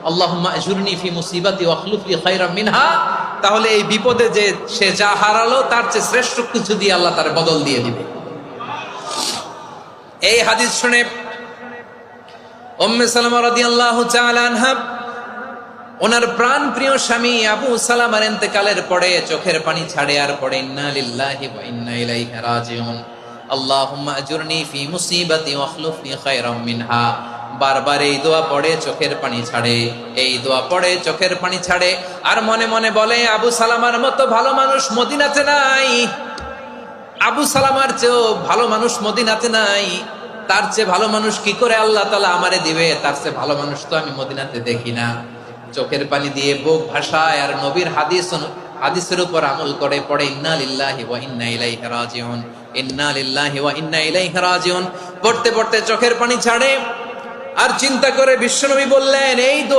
আল্লাহুম্মা আজুরনি ফি মুসিবাতি ওয়াখলুফ লি খায়রাম মিনহা, তাহলে এই বিপদে যে সে যা হারালো তার চেয়ে শ্রেষ্ঠ কিছু দিয়ে আল্লাহ তার বদল দিয়ে দিবে। এই হাদিস শুনে উম্মে সালামা রাদিয়াল্লাহু তাআলা আনহা ওনার প্রাণ প্রিয় স্বামী আবু সালামার ইন্তেকালের পরে চোখের পানি ছাড়ে আর পড়ে ইন্না লিল্লাহি ওয়া ইন্না ইলাইহি রাজিউন, আল্লাহুম্মা আজুরনি ফি মুসিবাতি ওয়াখলুফ লি খায়রাম মিনহা। বারবার এই দোয়া পড়ে চোখের পানি ছাড়ে, এই দোয়া পড়ে চোখের পানি ছাড়ে, আর মনে মনে বলে আবু সালামার মতো ভালো মানুষ মদিনাতে নাই, আবু সালামার চেয়েও ভালো মানুষ মদিনাতে নাই, তার চেয়ে ভালো মানুষ কি করে আল্লাহ তাআলা আমারে দিবে, তার চেয়ে ভালো মানুষ তো আমি মদিনাতে দেখি না। চোখের পানি দিয়ে বুক ভাষায় আর নবীর হাদিসের উপর আমল করে পড়ে ইন্না লিল্লাহি ওয়া ইন্না ইলাইহি রাজিউন, ইন্না লিল্লাহি ওয়া ইন্না ইলাইহি রাজিউন। পড়তে পড়তে চোখের পানি ছাড়ে আর চিন্তা করে বিশ্বনবী বললেন এই দোয়া